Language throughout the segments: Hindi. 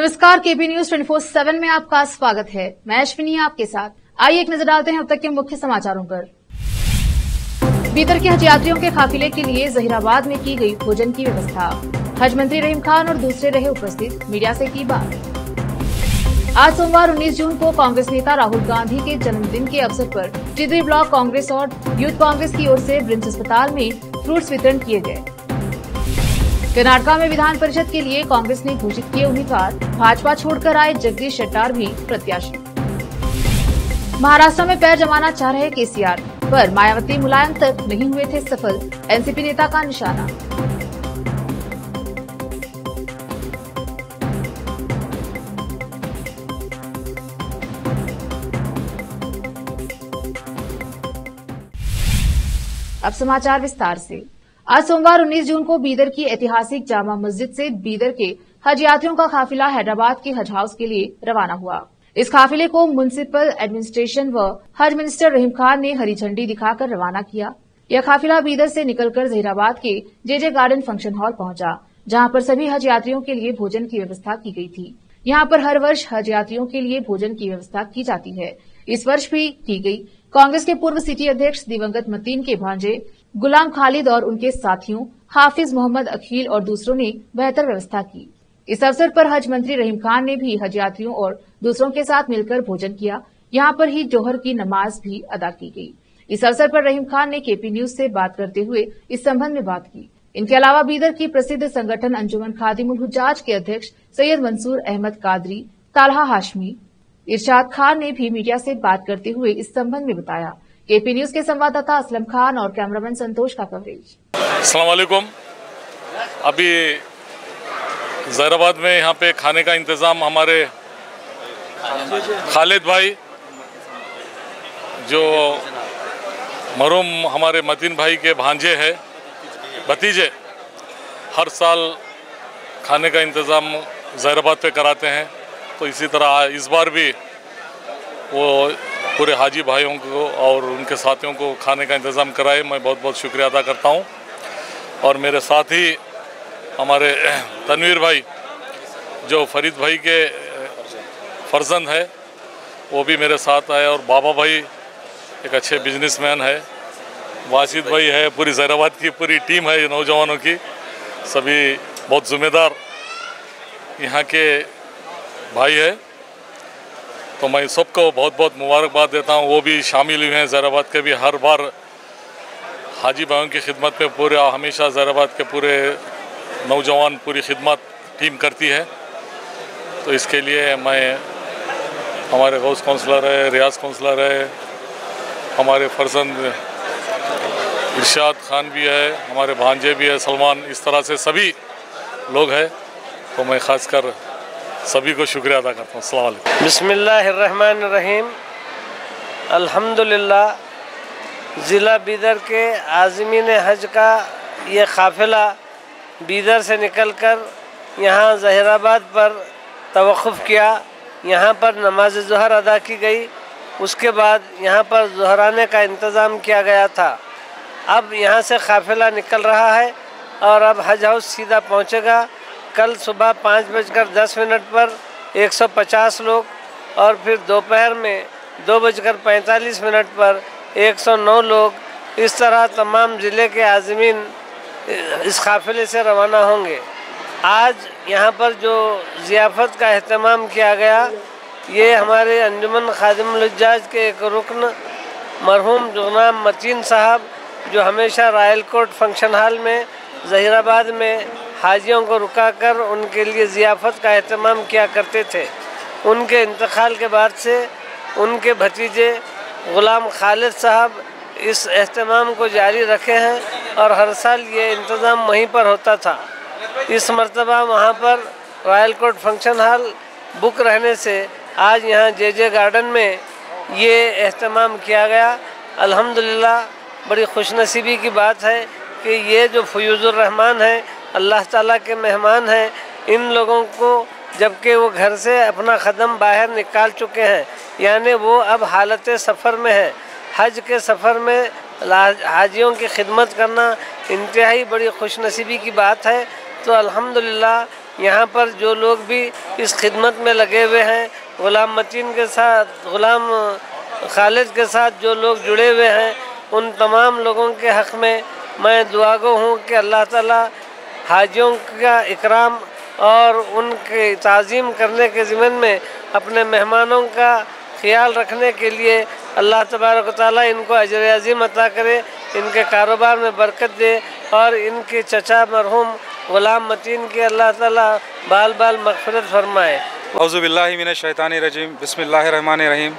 नमस्कार, केपी न्यूज 24/7 में आपका स्वागत है। मैं अश्विनी आपके साथ। आइए एक नजर डालते हैं अब तक के मुख्य समाचारों पर। बीदर के हज यात्रियों के काफिले के लिए जहीराबाद में की गई भोजन की व्यवस्था। हज मंत्री रहीम खान और दूसरे रहे उपस्थित, मीडिया से की बात। आज सोमवार 19 जून को कांग्रेस नेता राहुल गांधी के जन्मदिन के अवसर पर टिहरी ब्लॉक कांग्रेस और यूथ कांग्रेस की ओर से ब्रिम्स अस्पताल में फ्रूट्स वितरण किए गए। कर्नाटका में विधान परिषद के लिए कांग्रेस ने घोषित किए उम्मीदवार, भाजपा छोड़कर आए जगदीश शेट्टार भी प्रत्याशी। महाराष्ट्र में पैर जमाना चाह रहे केसीआर पर मायावती मुलायम तक नहीं हुए थे सफल, एनसीपी नेता का निशाना। अब समाचार विस्तार से। आज सोमवार 19 जून को बीदर की ऐतिहासिक जामा मस्जिद से बीदर के हज यात्रियों का काफिला हैदराबाद के हज हाउस के लिए रवाना हुआ। इस काफिले को म्युनिसिपल एडमिनिस्ट्रेशन व हज मिनिस्टर रहीम खान ने हरी झंडी दिखाकर रवाना किया। यह काफिला बीदर से निकलकर जहीराबाद के जेजे गार्डन फंक्शन हॉल पहुंचा, जहां पर सभी हज यात्रियों के लिए भोजन की व्यवस्था की गई थी। यहां पर हर वर्ष हज यात्रियों के लिए भोजन की व्यवस्था की जाती है। इस वर्ष भी की गई। कांग्रेस के पूर्व सिटी अध्यक्ष दिवंगत मतीन के भांजे गुलाम खालिद और उनके साथियों हाफिज मोहम्मद अखील और दूसरों ने बेहतर व्यवस्था की। इस अवसर पर हज मंत्री रहीम खान ने भी हज यात्रियों और दूसरों के साथ मिलकर भोजन किया। यहां पर ही जोहर की नमाज भी अदा की गई। इस अवसर पर रहीम खान ने केपी न्यूज से बात करते हुए इस संबंध में बात की। इनके अलावा बीदर की प्रसिद्ध संगठन अंजुमन खादिमुल हुज्जाज के अध्यक्ष सैयद मंसूर अहमद कादरी, तालहा हाशमी, इरशाद खान ने भी मीडिया से बात करते हुए इस संबंध में बताया। केपी न्यूज के संवाददाता असलम खान और कैमरामैन संतोष का कवरेज। अस्सलाम वालेकुम। अभी जहीराबाद में यहाँ पे खाने का इंतज़ाम हमारे खालिद भाई, जो मरहूम हमारे मतीन भाई के भांजे हैं, भतीजे, हर साल खाने का इंतज़ाम जहीराबाद पे कराते हैं। तो इसी तरह इस बार भी वो पूरे हाजी भाइयों को और उनके साथियों को खाने का इंतज़ाम कराए। मैं बहुत बहुत शुक्रिया अदा करता हूँ। और मेरे साथ ही हमारे तनवीर भाई, जो फरीद भाई के फर्जंद है, वो भी मेरे साथ आए। और बाबा भाई एक अच्छे बिजनेसमैन है, वासिद भाई है, पूरी जहीराबाद की पूरी टीम है नौजवानों की, सभी बहुत ज़िम्मेदार यहाँ के भाई है। तो मैं सबको बहुत बहुत मुबारकबाद देता हूँ। वो भी शामिल हुए हैं जहीराबाद के भी। हर बार हाजी भाइयों की खिदमत में पूरे हमेशा जहीराबाद के पूरे नौजवान पूरी खिदमत टीम करती है। तो इसके लिए मैं, हमारे गौस काउंसलर है, रियाज काउंसलर है, हमारे फर्जंद इरशाद खान भी है, हमारे भांजे भी है सलमान, इस तरह से सभी लोग हैं। तो मैं ख़ासकर सभी को शुक्रिया अदा करता हूँ। अस्सलाम वालेकुम। बिस्मिल्लाहिर्रहमानिर्रहीम। अल्हम्दुलिल्लाह, ज़िला बीदर के आज़मीन हज का ये काफ़िला बीदर से निकलकर यहाँ ज़हीराबाद पर तवक़्क़ुफ़ किया। यहाँ पर नमाज ज़ोहर अदा की गई। उसके बाद यहाँ पर ज़ोहराने का इंतज़ाम किया गया था। अब यहाँ से काफ़िला निकल रहा है और अब हज हाउस सीधा पहुँचेगा। कल सुबह 5:10 पर 150 लोग और फिर दोपहर में 2:45 पर 109 लोग, इस तरह तमाम ज़िले के आज़मीन इस काफ़िले से रवाना होंगे। आज यहाँ पर जो ज़ियाफ़त का अहतमाम किया गया, ये हमारे अंजुमन खादिमुल हुज्जाज के एक रुकन मरहूम जनाब मतीन साहब, जो हमेशा रॉयल कोर्ट फंक्शन हॉल में जहीराबाद में हाजियों को रुकाकर उनके लिए ज़ियाफ़त का अहतमाम किया करते थे, उनके इंतकाल के बाद से उनके भतीजे गुलाम खालिद साहब इस अहतमाम को जारी रखे हैं और हर साल ये इंतज़ाम वहीं पर होता था। इस मरतबा वहाँ पर royal court function hall book रहने से आज यहाँ जेजे गार्डन में ये अहतमाम किया गया। अल्हम्दुलिल्लाह, बड़ी खुशनसीबी की बात है कि ये जो फयूज़ुर रहमान है, अल्लाह ताला के मेहमान हैं, इन लोगों को जबकि वो घर से अपना कदम बाहर निकाल चुके हैं, यानी वो अब हालत सफ़र में है। हज के सफ़र में हाजियों की खिदमत करना इंतहाई बड़ी खुशनसीबी की बात है। तो अल्हम्दुलिल्लाह यहाँ पर जो लोग भी इस खिदमत में लगे हुए हैं, ग़ुलाम मतीन के साथ, ग़ुलाम खालिद के साथ जो लोग जुड़े हुए हैं, उन तमाम लोगों के हक़ में मैं दुआगो हूँ कि अल्लाह ताला हाजियों का इकराम और उनके ताज़ीम करने के ज़िम्मन में अपने मेहमानों का ख्याल रखने के लिए अल्लाह तबारक व तआला इनको अजर अज़ीम अता करे, इनके कारोबार में बरकत दे और इनके चचा मरहूम ग़ुलाम मतीन की अल्लाह ताला बाल बाल मग़फ़िरत फरमाए। औज़ु बिल्लाहि मिनश शैतानिर रजीम, बिस्मिल्लाहिर रहमानिर रहीम।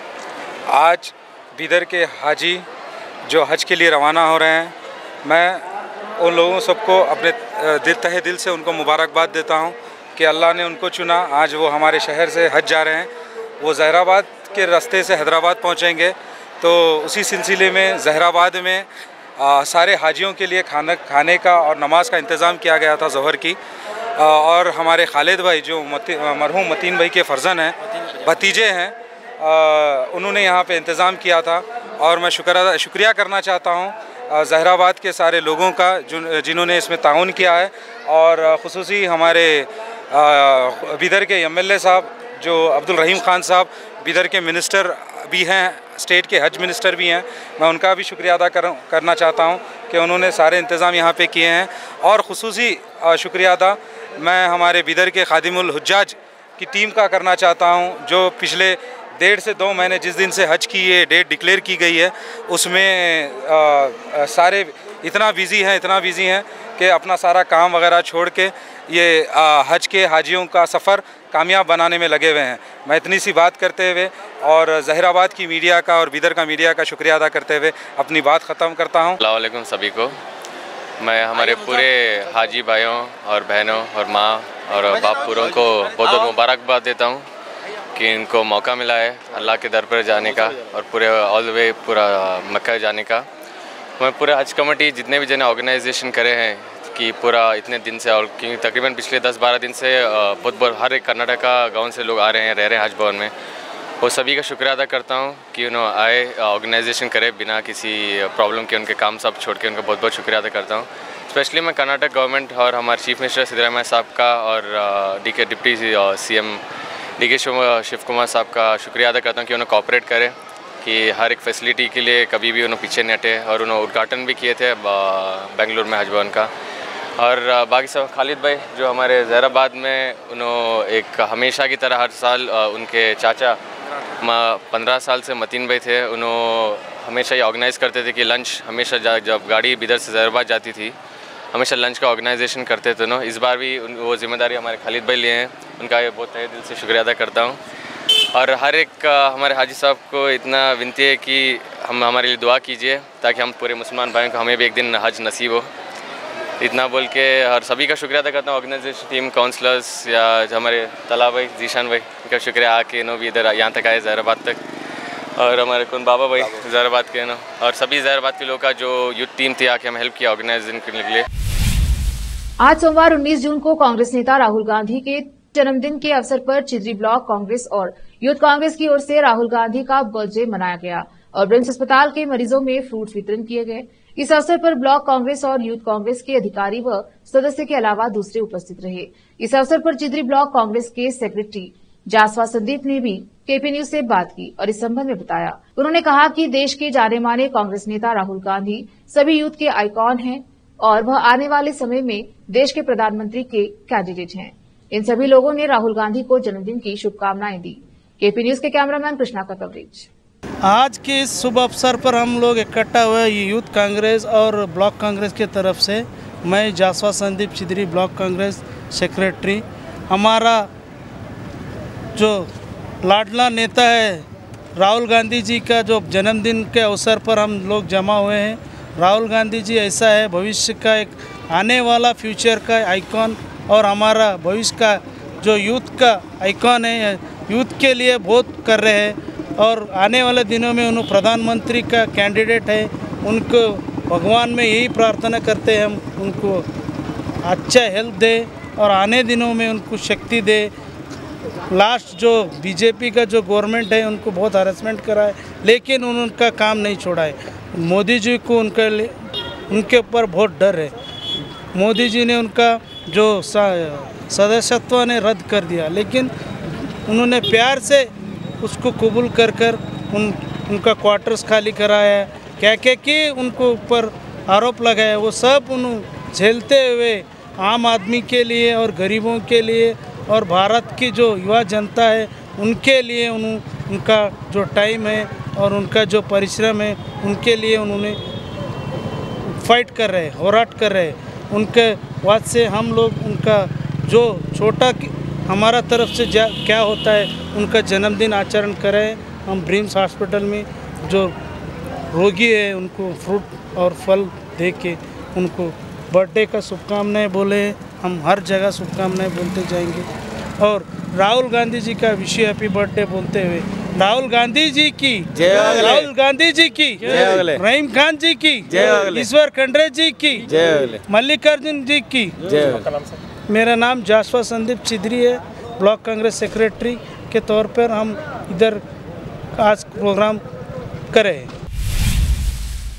आज बीदर के हाजी जो हज के लिए रवाना हो रहे हैं, मैं उन लोगों सबको अपने तहे दिल से उनको मुबारकबाद देता हूं कि अल्लाह ने उनको चुना। आज वो हमारे शहर से हज जा रहे हैं। वो ज़हराबाद के रास्ते से हैदराबाद पहुंचेंगे, तो उसी सिलसिले में ज़हराबाद में सारे हाजियों के लिए खाने का और नमाज का इंतज़ाम किया गया था ज़ोहर की। और हमारे खालिद भाई जो मरहूम मतीन भाई के फ़र्जन हैं, भतीजे हैं, उन्होंने यहाँ पे इंतज़ाम किया था। और मैं शुक्रिया करना चाहता हूँ ज़हराबाद के सारे लोगों का जिन्होंने इसमें ताउन किया है, और ख़ुसूसी हमारे बीदर के MLA साहब जो अब्दुल रहीम ख़ान साहब बीदर के मिनिस्टर भी हैं, स्टेट के हज मिनिस्टर भी हैं। मैं उनका भी शुक्रिया अदा करना चाहता हूं कि उन्होंने सारे इंतज़ाम यहाँ पे किए हैं। और ख़ुसूसी शुक्रिया अदा मैं हमारे बीदर के खादिमुल हुज्जाज की टीम का करना चाहता हूं, जो पिछले 1.5 से 2 महीने जिस दिन से हज की ये डेट डिक्लेयर की गई है, उसमें सारे इतना बिज़ी हैं कि अपना सारा काम वगैरह छोड़ के ये हज के हाजियों का सफ़र कामयाब बनाने में लगे हुए हैं। मैं इतनी सी बात करते हुए और ज़हराबाद की मीडिया का और बीदर का मीडिया का शुक्रिया अदा करते हुए अपनी बात ख़त्म करता हूँ। अस्सलाम वालेकुम सभी को। मैं हमारे पूरे हाजी भाइयों और बहनों और माँ और बाप पूरों को बहुत मुबारकबाद देता हूँ कि इनको मौका मिला है अल्लाह के दर पर जाने का और पूरे ऑल द वे पूरा मक्का जाने का। मैं पूरे हज कमेटी जितने भी जने ऑर्गेनाइजेशन करे हैं कि पूरा इतने दिन से, और क्योंकि तकरीबन पिछले 10-12 दिन से बहुत हर एक कर्नाटका गांव से लोग आ रहे हैं, रह रहे हैं हज भवन में, वो सभी का शुक्रिया अदा करता हूं कि उन्होंने आए, ऑर्गेनाइजेशन करे बिना किसी प्रॉब्लम के, उनके काम सब छोड़ के उनका बहुत बहुत शुक्रिया अदा करता हूं। स्पेशली मैं कर्नाटक गवर्नमेंट और हमारे चीफ मिनिस्टर सिद्धरामैया साहब का और deputy CM DK Shivakumar साहब का शुक्रिया अदा करता हूँ कि उन्होंने कोऑपरेट करे कि हर एक फैसिलिटी के लिए कभी भी उन्होंने पीछे नहीं हटे, और उन्होंने उद्घाटन भी किए थे बेंगलुरु में हज भवन का। और बाकी सब खालिद भाई जो हमारे ज़हराबाद में, उन्होंने एक हमेशा की तरह हर साल उनके चाचा 15 साल से मतीन भाई थे, उन्होंने हमेशा ये ऑर्गेनाइज़ करते थे कि लंच हमेशा जब गाड़ी बीदर से ज़हराबाद जाती थी हमेशा लंच का ऑर्गेनाइजेशन करते थे। इस बार भी वो जिम्मेदारी हमारे खालिद भाई लिए हैं, उनका ये बहुत तहे दिल से शुक्रिया अदा करता हूँ। और हर एक हमारे हाजी साहब को इतना विनती है कि हमारे लिए दुआ कीजिए ताकि हम पूरे मुसलमान भाइयों को हमें भी एक दिन हज नसीब हो। इतना बोल के और सभी का शुक्रिया अदा करता हूँ, ऑर्गेनाइजेशन टीम, काउंसलर्स या हमारे तला भाई, जीशान भाई, उनका शुक्रिया आके भी इधर यहाँ तक आए ज़हराबाद तक, और हमारे कौन बाबा भाई ज़हराबाद के और सभी ज़हराबाद के लोगों का जो यूथ टीम थी आके हमें हेल्प किया ऑर्गेनाइजेशन करने के लिए। आज सोमवार 19 जून को कांग्रेस नेता राहुल गांधी के जन्मदिन के अवसर पर चिदरी ब्लॉक कांग्रेस और यूथ कांग्रेस की ओर से राहुल गांधी का बर्थडे मनाया गया और ब्रिम्स अस्पताल के मरीजों में फ्रूट वितरण किए गए। इस अवसर पर ब्लॉक कांग्रेस और यूथ कांग्रेस के अधिकारी व सदस्य के अलावा दूसरे उपस्थित रहे। इस अवसर पर चिदरी ब्लॉक कांग्रेस के सेक्रेटरी जासवा संदीप ने भी केपी न्यूज से बात की और इस संबंध में बताया। उन्होंने कहा कि देश के जाने माने कांग्रेस नेता राहुल गांधी सभी यूथ के आइकॉन हैं और वह आने वाले समय में देश के प्रधानमंत्री के कैंडिडेट हैं। इन सभी लोगों ने राहुल गांधी को जन्मदिन की शुभकामनाएं दी। केपी न्यूज के कैमरामैन कृष्णा का कवरेज। आज के इस शुभ अवसर पर हम लोग इकट्ठा हुए यूथ कांग्रेस और ब्लॉक कांग्रेस की तरफ से। मैं जासवा संदीप चिदरी ब्लॉक कांग्रेस सेक्रेटरी। हमारा जो लाडला नेता है राहुल गांधी जी का जो जन्मदिन के अवसर पर हम लोग जमा हुए हैं। राहुल गांधी जी ऐसा है भविष्य का एक आने वाला फ्यूचर का आइकॉन और हमारा भविष्य का जो यूथ का आइकॉन है, यूथ के लिए बहुत कर रहे हैं और आने वाले दिनों में उन्होंने प्रधानमंत्री का कैंडिडेट है। उनको भगवान में यही प्रार्थना करते हैं हम उनको अच्छा हेल्प दे और आने दिनों में उनको शक्ति दे। लास्ट जो बीजेपी का जो गवर्नमेंट है उनको बहुत हरासमेंट करा है लेकिन उनका काम नहीं छोड़ा है। मोदी जी को उनके ऊपर बहुत डर है। मोदी जी ने उनका जो सदस्यत्व ने रद्द कर दिया, लेकिन उन्होंने प्यार से उसको कबूल कर कर उनका क्वार्टर्स खाली कराया, क्या क्या कि उनको ऊपर आरोप लगाया, वो सब उन्होंने झेलते हुए आम आदमी के लिए और गरीबों के लिए और भारत की जो युवा जनता है उनके लिए उनका जो टाइम है और उनका जो परिश्रम है उनके लिए उन्होंने फाइट कर रहे, होराट कर रहे। उनके बाद से हम लोग उनका जो छोटा हमारा तरफ से क्या होता है उनका जन्मदिन आचरण करें। हम ब्रिम्स हॉस्पिटल में जो रोगी है उनको फ्रूट और फल दे के उनको बर्थडे का शुभकामनाएं बोले। हम हर जगह शुभकामनाएं बोलते जाएंगे और राहुल गांधी जी का विश हैप्पी बर्थडे बोलते हुए राहुल गांधी जी की जय, राहुल गांधी जी की जय, रहीम खान जी की जय, ईश्वर खंडरे जी की जय, मल्लिकार्जुन जी की जय। मेरा नाम जासवा संदीप चिदरी है, ब्लॉक कांग्रेस सेक्रेटरी के तौर पर हम इधर आज प्रोग्राम करें।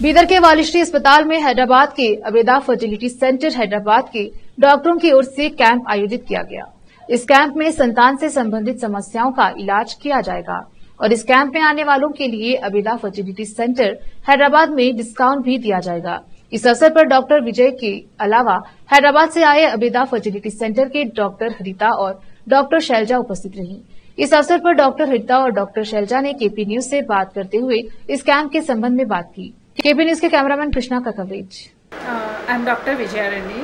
बीदर के वालिश्री अस्पताल में हैदराबाद के अबेदा फर्टिलिटी सेंटर हैदराबाद के डॉक्टरों की ओर से कैंप आयोजित किया गया। इस कैंप में संतान से संबंधित समस्याओं का इलाज किया जाएगा और इस कैंप में आने वालों के लिए अबेदा फर्टिलिटी सेंटर हैदराबाद में डिस्काउंट भी दिया जाएगा। इस अवसर पर डॉक्टर विजय के अलावा हैदराबाद से आए अबेदा फर्टिलिटी सेंटर के डॉक्टर हरिता और डॉक्टर शैलजा उपस्थित रहीं। इस अवसर पर डॉक्टर हरिता और डॉक्टर शैलजा ने केपी न्यूज से बात करते हुए इस कैंप के संबंध में बात की। केपी न्यूज के कैमरामैन कृष्णा का coverage. I am doctor Vijaya Reddy,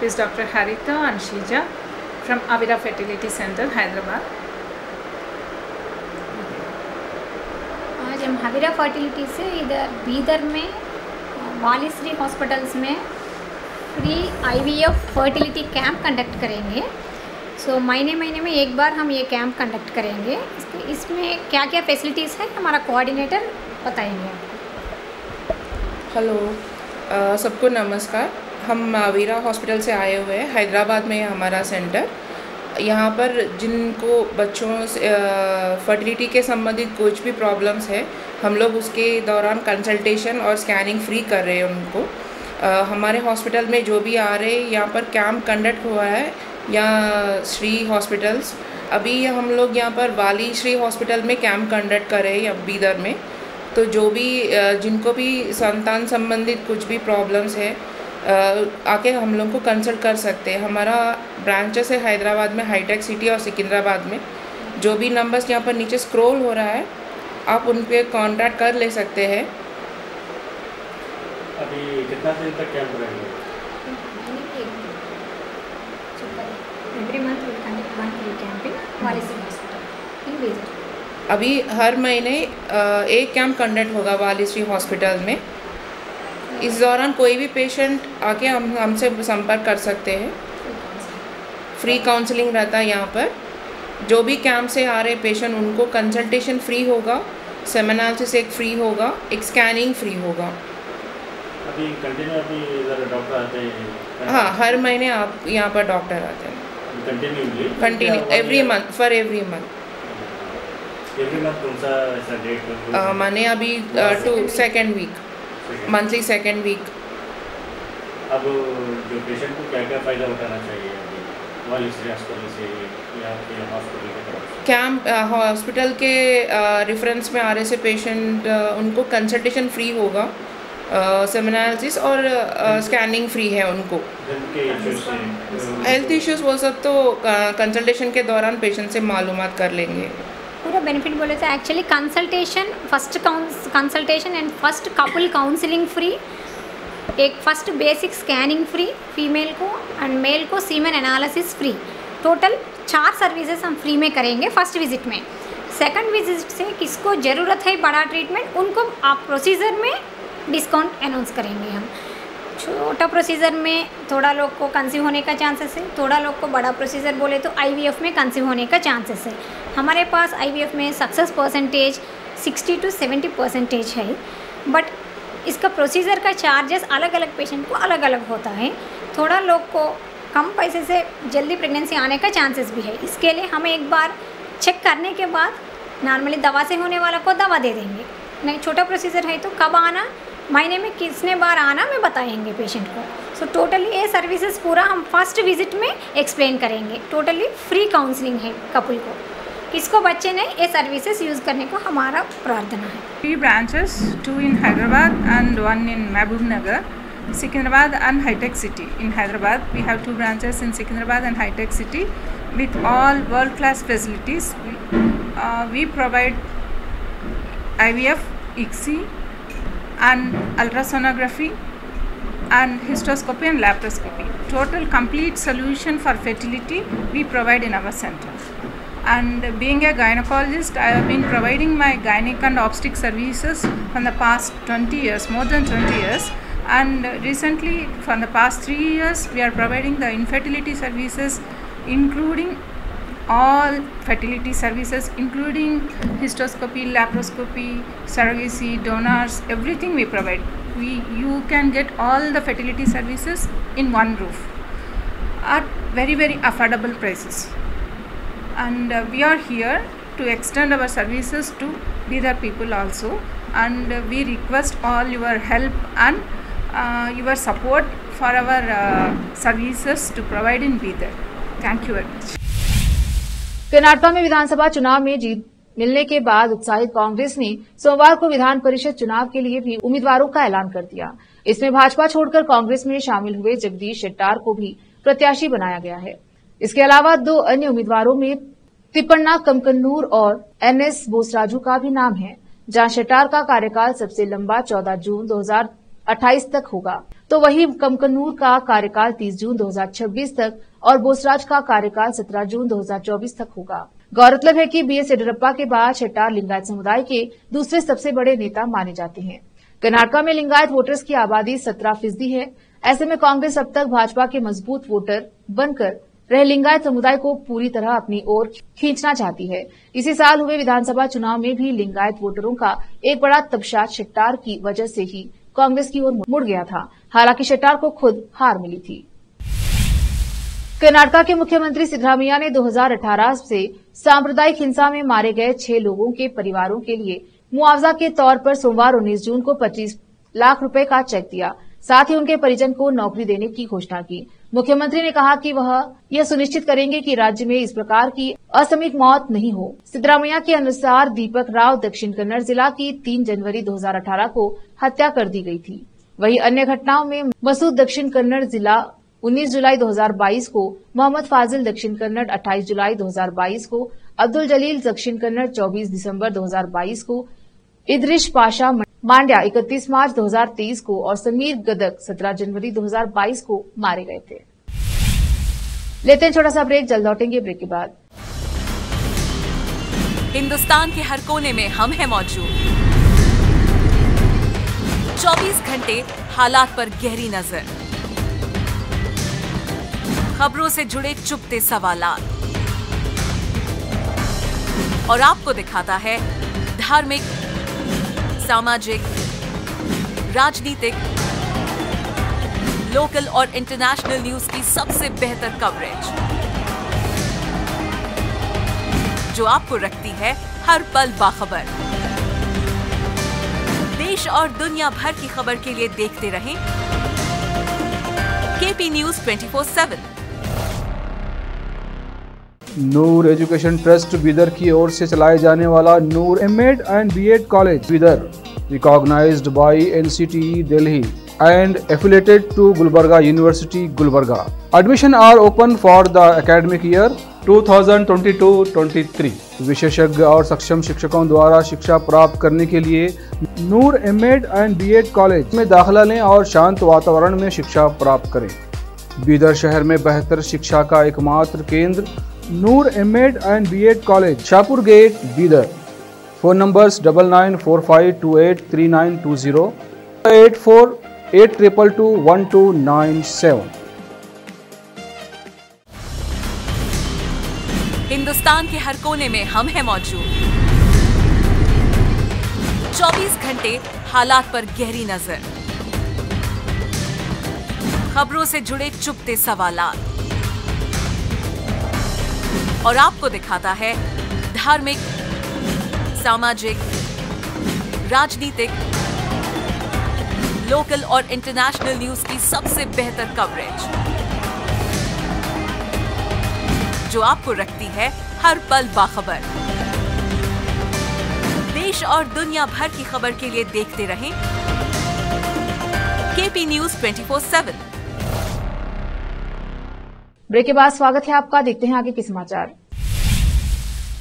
is doctor Haritha and Sheeja from Abeda fertility centre Hyderabad. आज हम अबेदा फर्टिलिटी से इधर बीदर में वालिश्री हॉस्पिटल्स में free IVF fertility camp conduct करेंगे। सो महीने में एक बार हम ये कैंप कंडक्ट करेंगे। इसमें क्या क्या फैसिलिटीज़ है हमारा कोऑर्डिनेटर बताएंगे। हेलो, सबको नमस्कार। हम अबेदा हॉस्पिटल से आए हुए हैं, हैदराबाद में है हमारा सेंटर। यहाँ पर जिनको बच्चों से फर्टिलिटी के संबंधित कुछ भी प्रॉब्लम्स है, हम लोग उसके दौरान कंसल्टेशन और स्कैनिंग फ्री कर रहे हैं उनको। हमारे हॉस्पिटल में जो भी आ रहे हैं यहाँ पर कैंप कंडक्ट हुआ है या श्री हॉस्पिटल्स। अभी हम लोग यहाँ पर वालिश्री हॉस्पिटल में कैंप कंडक्ट कर रहे हैं बीदर में। तो जो भी जिनको भी संतान संबंधित कुछ भी प्रॉब्लम्स है आके हम लोग को कंसल्ट कर सकते हैं। हमारा ब्रांचेस है हैदराबाद में, हाईटेक सिटी और सिकंदराबाद में। जो भी नंबर्स यहाँ पर नीचे स्क्रॉल हो रहा है आप उन पे कांटेक्ट कर ले सकते हैं। अभी कितना दिन तक कैंप रहेगा? Every month we conduct one free camp in Valishree hospital in Bidar. अभी हर महीने एक कैंप कंडक्ट होगा वालिश्री हॉस्पिटल में। इस दौरान कोई भी पेशेंट आके हमसे संपर्क कर सकते हैं। फ्री काउंसलिंग रहता है यहाँ पर। जो भी कैंप से आ रहे पेशेंट उनको कंसल्टेशन फ्री होगा, सेमिनालिसिस एक फ्री होगा, एक स्कैनिंग फ्री होगा। अभी कंटिन्यू इधर डॉक्टर आते हैं? हाँ, हर महीने आप यहाँ पर डॉक्टर आते हैं continue every month for every month. कौन सा ऐसा डेट? मैंने अभी second week, monthly second week. अब जो पेशेंट को क्या क्या फ़ायदा उठाना चाहिए वालिश्री हॉस्पिटल से या आपके हॉस्पिटल के तरफ से? कैंप हॉस्पिटल के रेफरेंस में आ रहे से पेशेंट उनको कंसल्टेशन फ्री होगा, सेमिनालिसिस और स्कैनिंग फ्री है उनको। हेल्थ इश्यूज वो सब तो कंसल्टेशन के दौरान पेशेंट से मालूमात कर लेंगे। पूरा बेनिफिट बोले तो actually consultation, first consultation and first couple counselling free, एक first basic scanning free female को एंड मेल को semen analysis free. Total 4 services हम फ्री में करेंगे फर्स्ट विजिट में। सेकंड विजिट से किसको ज़रूरत है बड़ा ट्रीटमेंट उनको आप प्रोसीजर में डिस्काउंट अनाउंस करेंगे। हम छोटा प्रोसीजर में थोड़ा लोग को कंसीव होने का चांसेस है, थोड़ा लोग को बड़ा प्रोसीजर बोले तो IVF में कंसीव होने का चांसेस है। हमारे पास IVF में सक्सेस परसेंटेज 60 to 70% है, बट इसका प्रोसीजर का चार्जेस अलग अलग पेशेंट को अलग अलग होता है। थोड़ा लोग को कम पैसे से जल्दी प्रेगनेंसी आने का चांसेस भी है। इसके लिए हम एक बार चेक करने के बाद नॉर्मली दवा से होने वाला को दवा दे देंगे। नहीं छोटा प्रोसीजर है तो कब आना, महीने में कितने बार आना में बताएंगे पेशेंट को। सो टोटली ये सर्विसेज पूरा हम फर्स्ट विजिट में एक्सप्लेन करेंगे। टोटली फ्री काउंसलिंग है कपल को, किसको बच्चे ने ये सर्विसेज यूज़ करने को हमारा प्रार्थना है। 3 branches, 2 in Hyderabad and 1 in Mahbubnagar, Secunderabad and Hi-Tech City. In Hyderabad, we have 2 branches in Secunderabad and Hi-Tech City with all world-class facilities. We provide IVF, ICSI and ultrasonography and histoscopy and laparoscopy. Total complete solution for fertility we provide in our center. And being a gynecologist, I have been providing my gynec and obstetric services from the past 20 years, more than 20 years. And recently, for the past 3 years, we are providing the infertility services, including all fertility services, including histoscopy, laparoscopy, surrogacy, donors, everything we provide. You can get all the fertility services in one roof at very, very affordable prices. And we are here to extend our services to Bidar people also, and we request all your help and your support for our services to provide in Bidar. Thank you very much. Karnataka में विधानसभा चुनाव में जीत मिलने के बाद उत्साहित कांग्रेस ने सोमवार को विधान परिषद चुनाव के लिए भी उम्मीदवारों का ऐलान कर दिया। इसमें भाजपा छोड़कर कांग्रेस में शामिल हुए जगदीश शेट्टार को भी प्रत्याशी बनाया गया है। इसके अलावा 2 अन्य उम्मीदवारों में तिप्पण्णा कमकन्नूर और NS बोसराजू का भी नाम है, जहां शेट्टार का कार्यकाल सबसे लंबा 14 जून 2028 तक होगा, तो वहीं कमकन्नूर का कार्यकाल 30 जून 2026 तक और बोसराज का कार्यकाल 17 जून 2024 तक होगा। गौरतलब है कि BS येडियुरप्पा के बाद शेट्टार लिंगायत समुदाय के दूसरे सबसे बड़े नेता माने जाते हैं। कर्नाटक में लिंगायत वोटर्स की आबादी 17% है। ऐसे में कांग्रेस अब तक भाजपा के मजबूत वोटर बनकर रहे लिंगायत समुदाय को पूरी तरह अपनी ओर खींचना चाहती है। इसी साल हुए विधानसभा चुनाव में भी लिंगायत वोटरों का एक बड़ा तबका शेट्टार की वजह से ही कांग्रेस की ओर मुड़ गया था। हालांकि शेट्टार को खुद हार मिली थी। कर्नाटक के मुख्यमंत्री सिद्धरामैया ने 2018 से सांप्रदायिक हिंसा में मारे गए 6 लोगों के परिवारों के लिए मुआवजा के तौर पर सोमवार 19 जून को 25 लाख रुपए का चेक दिया। साथ ही उनके परिजन को नौकरी देने की घोषणा की। मुख्यमंत्री ने कहा कि वह यह सुनिश्चित करेंगे कि राज्य में इस प्रकार की असामयिक मौत नहीं हो। सिद्धरामैया के अनुसार दीपक राव दक्षिण कन्नड़ जिला की 3 जनवरी 2018 को हत्या कर दी गई थी। वहीं अन्य घटनाओं में मसूद दक्षिण कन्नड़ जिला 19 जुलाई 2022 को, मोहम्मद फाजिल दक्षिण कन्नड़ 28 जुलाई 2022 को, अब्दुल जलील दक्षिण कन्नड़ 24 दिसंबर 2022 को, इदरिश पाशा मांड्या 31 मार्च 2023 को और समीर गदक 17 जनवरी 2022 को मारे गए थे। लेते हैं छोटा सा ब्रेक, जल्द लौटेंगे ब्रेक के बाद। हिंदुस्तान के हर कोने में हम हैं मौजूद। 24 घंटे हालात पर गहरी नजर, खबरों से जुड़े चुपते सवालात और आपको दिखाता है धार्मिक, सामाजिक, राजनीतिक, लोकल और इंटरनेशनल न्यूज की सबसे बेहतर कवरेज, जो आपको रखती है हर पल बाखबर। देश और दुनिया भर की खबर के लिए देखते रहें KP News 24/7। Noor education trust Bidar की ओर से चलाए जाने वाला Noor M.Ed and B.Ed college Bidar, recognised by NCTE Delhi and affiliated to Gulbarga University, Gulbarga. Admission are open for the academic year 2022-23. विशेषज्ञ और सक्षम शिक्षकों द्वारा शिक्षा प्राप्त करने के लिए नूर M.Ed एंड B.Ed कॉलेज में दाखिला लें और शांत वातावरण में शिक्षा प्राप्त करें। बीदर शहर में बेहतर शिक्षा का एकमात्र केंद्र Noor M.Ed and B.Ed college, Shahpur gate, Bidar. Phone numbers 9945283920, 8482221297। Hindustan के हर कोने में हम हैं मौजूद। 24 घंटे हालात पर गहरी नजर, खबरों से जुड़े चुपते सवालात और आपको दिखाता है धार्मिक, सामाजिक, राजनीतिक, लोकल और इंटरनेशनल न्यूज की सबसे बेहतर कवरेज, जो आपको रखती है हर पल बाखबर। देश और दुनिया भर की खबर के लिए देखते रहें केपी न्यूज 24/7। ब्रेक के बाद स्वागत है आपका। देखते हैं आगे के समाचार।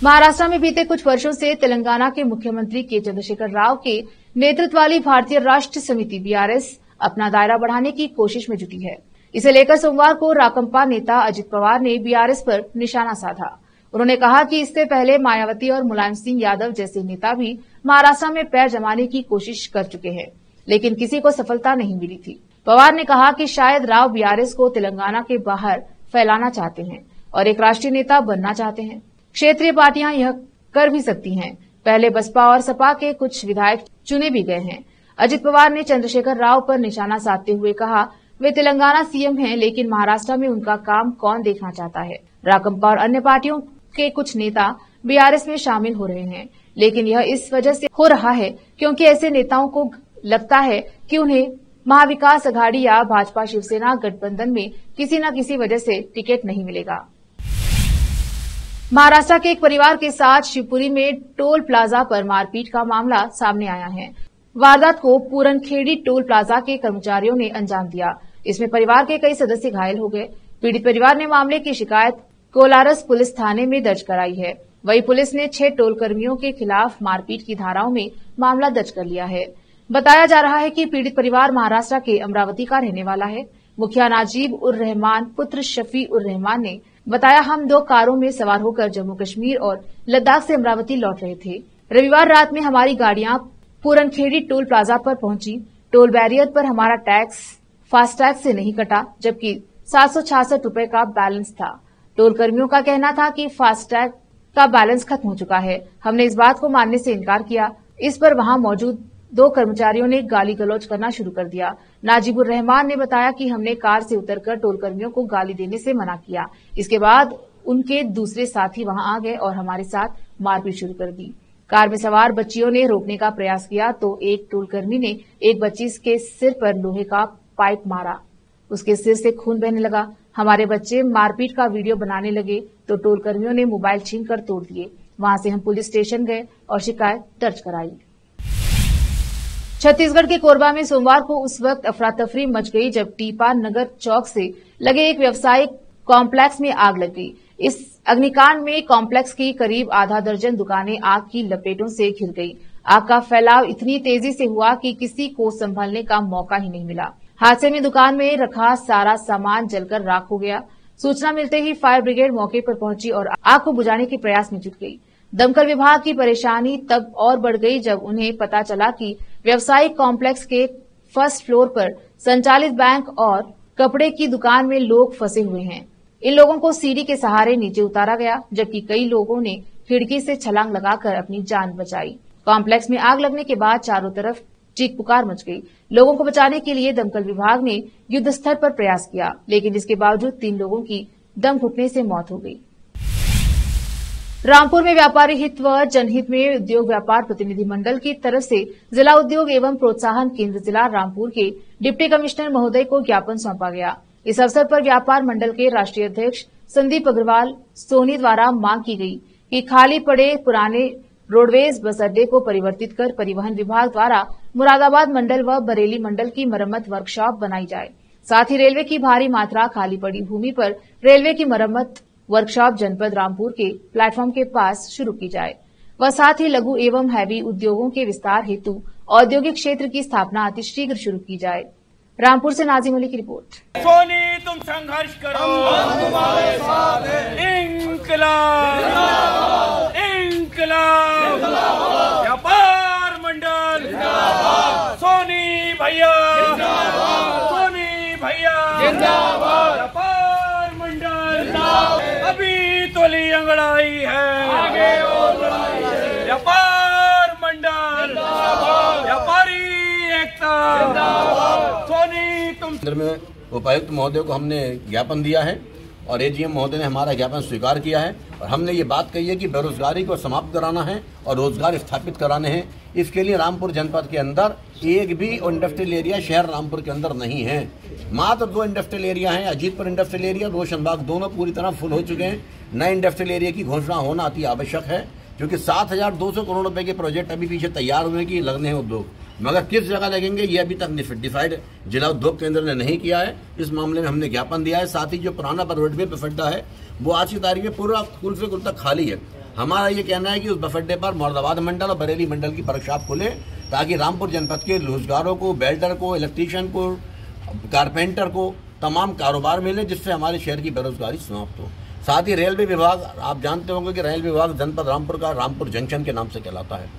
महाराष्ट्र में बीते कुछ वर्षों से तेलंगाना के मुख्यमंत्री के चंद्रशेखर राव के नेतृत्व वाली भारतीय राष्ट्र समिति बीआरएस अपना दायरा बढ़ाने की कोशिश में जुटी है। इसे लेकर सोमवार को राकंपा नेता अजित पवार ने बीआरएस पर निशाना साधा। उन्होंने कहा कि इससे पहले मायावती और मुलायम सिंह यादव जैसे नेता भी महाराष्ट्र में पैर जमाने की कोशिश कर चुके हैं, लेकिन किसी को सफलता नहीं मिली थी। पवार ने कहा कि शायद राव बीआरएस को तेलंगाना के बाहर फैलाना चाहते हैं और एक राष्ट्रीय नेता बनना चाहते हैं। क्षेत्रीय पार्टियां यह कर भी सकती हैं। पहले बसपा और सपा के कुछ विधायक चुने भी गए हैं। अजित पवार ने चंद्रशेखर राव पर निशाना साधते हुए कहा, वे तेलंगाना सीएम हैं, लेकिन महाराष्ट्र में उनका काम कौन देखना चाहता है। राकंपा और अन्य पार्टियों के कुछ नेता बीआरएस में शामिल हो रहे हैं, लेकिन यह इस वजह से हो रहा है क्योंकि ऐसे नेताओं को लगता है कि उन्हें महाविकास अघाड़ी या भाजपा शिवसेना गठबंधन में किसी न किसी वजह से टिकट नहीं मिलेगा। महाराष्ट्र के एक परिवार के साथ शिवपुरी में टोल प्लाजा पर मारपीट का मामला सामने आया है। वारदात को पूरनखेड़ी टोल प्लाजा के कर्मचारियों ने अंजाम दिया। इसमें परिवार के कई सदस्य घायल हो गए। पीड़ित परिवार ने मामले की शिकायत कोलारस पुलिस थाने में दर्ज कराई है। वहीं पुलिस ने 6 टोल कर्मियों के खिलाफ मारपीट की धाराओं में मामला दर्ज कर लिया है। बताया जा रहा है कि पीड़ित परिवार महाराष्ट्र के अमरावती का रहने वाला है। मुखिया नाजिब उर रहमान पुत्र शफी उर रहमान ने बताया, हम 2 कारों में सवार होकर जम्मू कश्मीर और लद्दाख से अमरावती लौट रहे थे। रविवार रात में हमारी गाड़ियां पूरनखेड़ी टोल प्लाजा पर पहुंची। टोल बैरियर पर हमारा टैक्स फास्टैग से नहीं कटा, जबकि 766 रुपए का बैलेंस था। टोल कर्मियों का कहना था कि फास्टैग का बैलेंस खत्म हो चुका है। हमने इस बात को मानने से इनकार किया। इस पर वहां मौजूद 2 कर्मचारियों ने गाली गलौज करना शुरू कर दिया। नाजिबुर रहमान ने बताया कि हमने कार से उतरकर टोल कर्मियों को गाली देने से मना किया। इसके बाद उनके दूसरे साथी वहां आ गए और हमारे साथ मारपीट शुरू कर दी। कार में सवार बच्चियों ने रोकने का प्रयास किया तो एक टोल कर्मी ने एक बच्ची के सिर पर लोहे का पाइप मारा। उसके सिर से खून बहने लगा। हमारे बच्चे मारपीट का वीडियो बनाने लगे तो टोल कर्मियों ने मोबाइल छीनकर तोड़ दिए। वहां से हम पुलिस स्टेशन गए और शिकायत दर्ज कराई। छत्तीसगढ़ के कोरबा में सोमवार को उस वक्त अफरा तफरी मच गई जब टीपा नगर चौक से लगे एक व्यावसायिक कॉम्प्लेक्स में आग लग गई। इस अग्निकांड में कॉम्प्लेक्स की करीब आधा दर्जन दुकानें आग की लपेटों से घिर गई। आग का फैलाव इतनी तेजी से हुआ कि किसी को संभलने का मौका ही नहीं मिला। हादसे में दुकान में रखा सारा सामान जलकर राख हो गया। सूचना मिलते ही फायर ब्रिगेड मौके पर पहुंची और आग को बुझाने के प्रयास में जुट गई। दमकल विभाग की परेशानी तब और बढ़ गई जब उन्हें पता चला कि व्यावसायिक कॉम्प्लेक्स के फर्स्ट फ्लोर पर संचालित बैंक और कपड़े की दुकान में लोग फंसे हुए हैं। इन लोगों को सीढ़ी के सहारे नीचे उतारा गया, जबकि कई लोगों ने खिड़की से छलांग लगाकर अपनी जान बचाई। कॉम्प्लेक्स में आग लगने के बाद चारों तरफ चीख पुकार मच गई। लोगों को बचाने के लिए दमकल विभाग ने युद्ध स्तर पर प्रयास किया, लेकिन इसके बावजूद 3 लोगों की दम घुटने से मौत हो गई। रामपुर में व्यापारी हित व जनहित में उद्योग व्यापार प्रतिनिधि मंडल की तरफ से जिला उद्योग एवं प्रोत्साहन केंद्र जिला रामपुर के डिप्टी कमिश्नर महोदय को ज्ञापन सौंपा गया। इस अवसर पर व्यापार मंडल के राष्ट्रीय अध्यक्ष संदीप अग्रवाल सोनी द्वारा मांग की गई कि खाली पड़े पुराने रोडवेज बस अड्डे को परिवर्तित कर परिवहन विभाग द्वारा मुरादाबाद मंडल व बरेली मंडल की मरम्मत वर्कशॉप बनाई जाए। साथ ही रेलवे की भारी मात्रा खाली पड़ी भूमि पर रेलवे की मरम्मत वर्कशॉप जनपद रामपुर के प्लेटफॉर्म के पास शुरू की जाए व साथ ही लघु एवं हैवी उद्योगों के विस्तार हेतु औद्योगिक क्षेत्र की स्थापना अतिशीघ्र शुरू की जाए। रामपुर से नाजिम अली की रिपोर्ट। सोनी तुम संघर्ष करो, इंकलाब इंकलाब, व्यापार मंडल सोनी भैया, सोनी भैया व्यापार मंडल अभी तो ली अंगड़ाई है, आगे और लड़ाई है। व्यापार मंडल व्यापारी एकता सोनी तुम। में उपायुक्त महोदय को हमने ज्ञापन दिया है और एजीएम महोदय ने हमारा ज्ञापन स्वीकार किया है और हमने ये बात कही है कि बेरोजगारी को समाप्त कराना है और रोजगार स्थापित कराने हैं। इसके लिए रामपुर जनपद के अंदर एक भी इंडस्ट्रियल एरिया शहर रामपुर के अंदर नहीं है। मात्र 2 इंडस्ट्रियल एरिया हैं, अजीतपुर इंडस्ट्रियल एरिया, रोशनबाग, दोनों पूरी तरह फुल हो चुके हैं। नए इंडस्ट्रियल एरिया की घोषणा होना अति आवश्यक है, क्योंकि 7,200 करोड़ रुपए के प्रोजेक्ट अभी पीछे तैयार हुए कि लगने हैं उद्योग, मगर किस जगह लगेंगे ये अभी तक डिसाइड जिला उद्योग केंद्र ने नहीं किया है। इस मामले में हमने ज्ञापन दिया है। साथ ही जो पुराना रोडवे बफड्डा है वो आज की तारीख में पूरा कुल से कुल तक खाली है। हमारा ये कहना है कि उस बफड्डे पर मुरादाबाद मंडल और बरेली मंडल की वर्कशॉप खुले, ताकि रामपुर जनपद के रोजगारों को, बेल्डर को, इलेक्ट्रीशियन को, कारपेंटर को तमाम कारोबार मिले, जिससे हमारे शहर की बेरोजगारी समाप्त हो। साथ ही रेलवे विभाग, आप जानते होंगे कि रेलवे विभाग जनपद रामपुर का रामपुर जंक्शन के नाम से कहलाता है,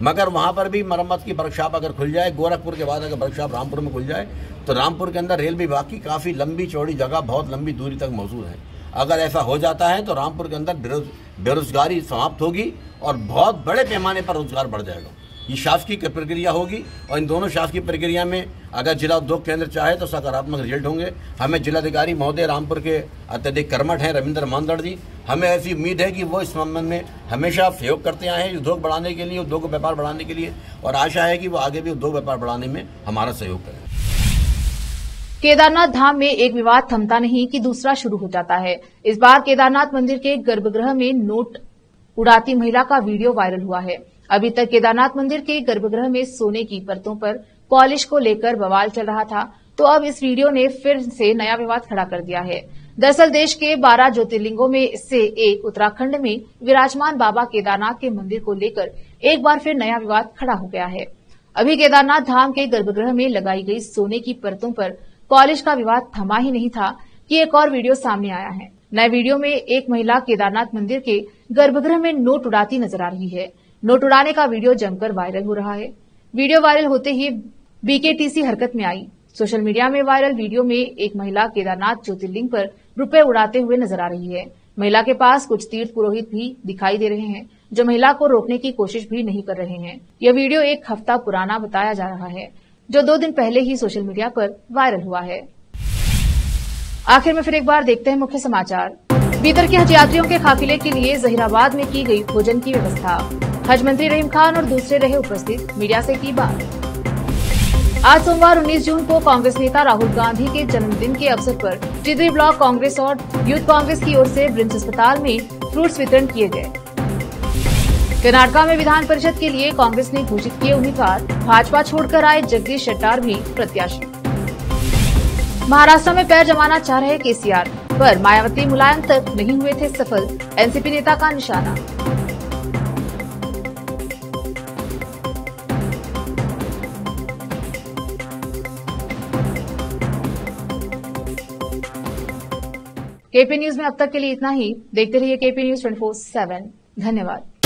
मगर वहां पर भी मरम्मत की वर्कशॉप अगर खुल जाए, गोरखपुर के बाद अगर वर्कशॉप रामपुर में खुल जाए, तो रामपुर के अंदर रेल विभाग की काफ़ी लंबी चौड़ी जगह बहुत लंबी दूरी तक मौजूद है। अगर ऐसा हो जाता है तो रामपुर के अंदर बेरोजगारी समाप्त होगी और बहुत बड़े पैमाने पर रोजगार बढ़ जाएगा। ये शासकीय प्रक्रिया होगी और इन दोनों शासकीय प्रक्रिया में अगर जिला उद्योग केंद्र चाहे तो सकारात्मक रिजल्ट होंगे। हमें जिलाधिकारी महोदय रामपुर के अत्यधिक कर्मठ हैं रविंद्र मांदड़ जी, हमें ऐसी उम्मीद है कि वो इस संबंध में हमेशा सहयोग करते आए हैं उद्योग बढ़ाने के लिए, उद्योग व्यापार बढ़ाने के लिए, और आशा है कि वो आगे भी उद्योग व्यापार बढ़ाने में हमारा सहयोग करें। केदारनाथ धाम में एक विवाद थमता नहीं कि दूसरा शुरू हो जाता है। इस बार केदारनाथ मंदिर के गर्भगृह में नोट उड़ाती महिला का वीडियो वायरल हुआ है। अभी तक केदारनाथ मंदिर के गर्भगृह में सोने की परतों पर पॉलिश को लेकर बवाल चल रहा था, तो अब इस वीडियो ने फिर से नया विवाद खड़ा कर दिया है। दरअसल देश के 12 ज्योतिर्लिंगों में से एक उत्तराखंड में विराजमान बाबा केदारनाथ के मंदिर को लेकर एक बार फिर नया विवाद खड़ा हो गया है। अभी केदारनाथ धाम के गर्भगृह में लगाई गई सोने की परतों पर पॉलिश का विवाद थमा ही नहीं था कि एक और वीडियो सामने आया है। नए वीडियो में एक महिला केदारनाथ मंदिर के गर्भगृह में नोट उड़ाती नजर आ रही है। नोट उड़ाने का वीडियो जमकर वायरल हो रहा है। वीडियो वायरल होते ही बीकेटीसी हरकत में आई। सोशल मीडिया में वायरल वीडियो में एक महिला केदारनाथ ज्योतिर्लिंग पर रुपए उड़ाते हुए नजर आ रही है। महिला के पास कुछ तीर्थ पुरोहित भी दिखाई दे रहे हैं, जो महिला को रोकने की कोशिश भी नहीं कर रहे हैं। यह वीडियो एक हफ्ता पुराना बताया जा रहा है, जो 2 दिन पहले ही सोशल मीडिया पर वायरल हुआ है। आखिर में फिर एक बार देखते हैं मुख्य समाचार। बीदर के हज यात्रियों के काफिले के लिए जहीराबाद में की गई भोजन की व्यवस्था। हज मंत्री रहीम खान और दूसरे रहे उपस्थित, मीडिया से की बात। आज सोमवार 19 जून को कांग्रेस नेता राहुल गांधी के जन्मदिन के अवसर पर चिदरी ब्लॉक कांग्रेस और यूथ कांग्रेस की ओर से ब्रिम्स अस्पताल में फ्रूट्स वितरण किए गए। कर्नाटका में विधान परिषद के लिए कांग्रेस ने घोषित किए उम्मीदवार, भाजपा छोड़कर आए जगदीश शेट्टार भी प्रत्याशी। महाराष्ट्र में पैर जमाना चाह रहे केसीआर, पर मायावती मुलायम तक नहीं हुए थे सफल, एनसीपी नेता का निशाना। केपी न्यूज में अब तक के लिए इतना ही। देखते रहिए केपी न्यूज 24/7। धन्यवाद।